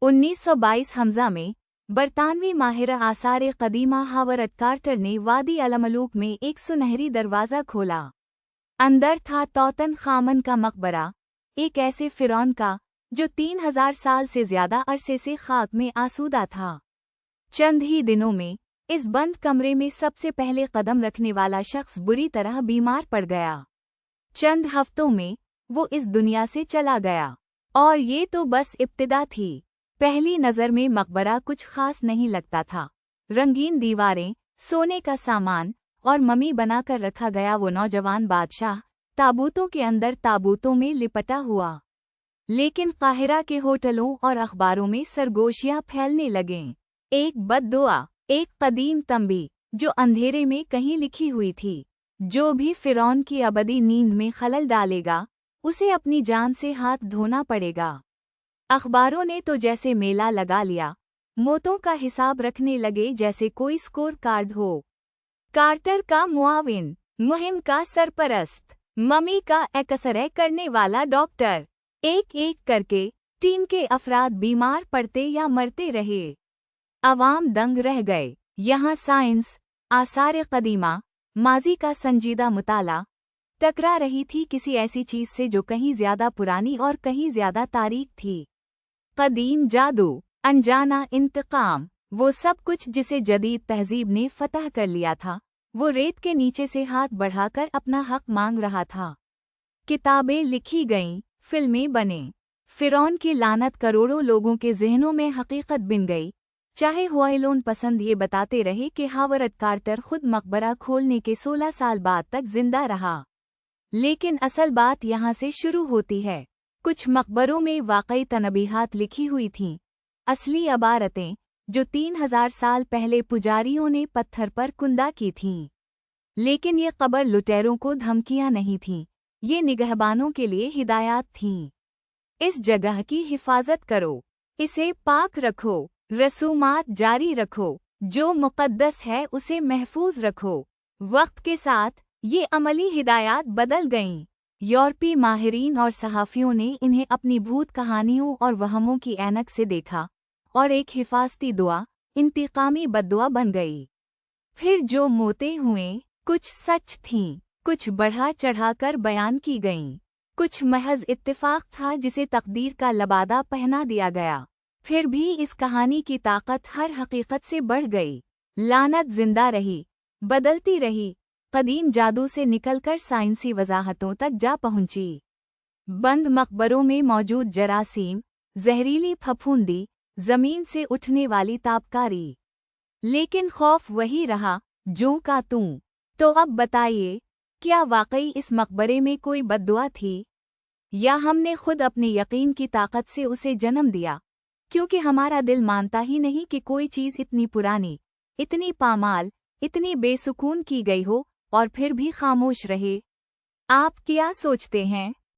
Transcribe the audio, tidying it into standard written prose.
1922 हमजा में बरतानवी माहिर आसार कदीमा हावर्ड कार्टर ने वादी अलमलूक में एक सुनहरी दरवाज़ा खोला। अंदर था तौतन खामन का मकबरा, एक ऐसे फिरौन का जो 3000 साल से ज्यादा अरसे से खाक में आसूदा था। चंद ही दिनों में इस बंद कमरे में सबसे पहले कदम रखने वाला शख्स बुरी तरह बीमार पड़ गया। चंद हफ्तों में वो इस दुनिया से चला गया। और ये तो बस इब्तिदा थी। पहली नज़र में मकबरा कुछ खास नहीं लगता था। रंगीन दीवारें, सोने का सामान और ममी बनाकर रखा गया वो नौजवान बादशाह ताबूतों के अंदर ताबूतों में लिपटा हुआ। लेकिन काहिरा के होटलों और अखबारों में सरगोशियां फैलने लगें। एक बद्दुआ, एक कदीम तंबी जो अंधेरे में कहीं लिखी हुई थी, जो भी फिरौन की अबदी नींद में खलल डालेगा उसे अपनी जान से हाथ धोना पड़ेगा। अखबारों ने तो जैसे मेला लगा लिया, मौतों का हिसाब रखने लगे जैसे कोई स्कोर कार्ड हो। कार्टर का मुआविन, मुहिम का सरपरस्त, ममी का एक्सरे करने वाला डॉक्टर, एक एक करके टीम के अफराद बीमार पड़ते या मरते रहे। अवाम दंग रह गए। यहाँ साइंस, आसार कदीमा, माजी का संजीदा मुताला टकरा रही थी किसी ऐसी चीज से जो कहीं ज्यादा पुरानी और कहीं ज्यादा तारीख थी। कदीम जादू, अनजाना इंतकाम, वो सब कुछ जिसे जदीद तहजीब ने फतह कर लिया था, वो रेत के नीचे से हाथ बढ़ाकर अपना हक मांग रहा था। किताबें लिखी गईं, फिल्में बने, फिरौन की लानत करोड़ों लोगों के ज़हनों में हकीकत बन गई। चाहे हुआइलोन पसंद ये बताते रहे कि हावर्ड कार्टर खुद मकबरा खोलने के 16 साल बाद तक जिंदा रहा। लेकिन असल बात यहाँ से शुरू होती है। कुछ मकबरों में वाकई तनबीहात लिखी हुई थीं, असली अबारतें जो 3000 साल पहले पुजारियों ने पत्थर पर कुंदा की थीं। लेकिन ये कब्र लुटेरों को धमकियां नहीं थीं, ये निगहबानों के लिए हिदायत थीं। इस जगह की हिफाजत करो, इसे पाक रखो, रसूमात जारी रखो, जो मुक़द्दस है उसे महफूज रखो। वक्त के साथ ये अमली हिदायत बदल गईं। यूरोपी माहिरीन और सहाफ़ियों ने इन्हें अपनी भूत कहानियों और वहमों की ऐनक से देखा और एक हिफाजती दुआ, इंतकामी बद्दुआ बन गई। फिर जो मौतें हुए, कुछ सच थीं, कुछ बढ़ा चढ़ाकर बयान की गईं, कुछ महज इत्तेफाक था जिसे तकदीर का लबादा पहना दिया गया। फिर भी इस कहानी की ताकत हर हकीकत से बढ़ गई। लानत जिंदा रही, बदलती रही, कदीम जादू से निकलकर साइंसी वजाहतों तक जा पहुंची। बंद मकबरों में मौजूद जरासीम, जहरीली फफूंदी, जमीन से उठने वाली ताबकारी। लेकिन खौफ वही रहा, जो का तू। तो अब बताइए, क्या वाकई इस मकबरे में कोई बद्दुआ थी, या हमने खुद अपने यकीन की ताकत से उसे जन्म दिया? क्योंकि हमारा दिल मानता ही नहीं कि कोई चीज़ इतनी पुरानी, इतनी पामाल, इतनी बेसुकून की गई हो और फिर भी खामोश रहे। आप क्या सोचते हैं?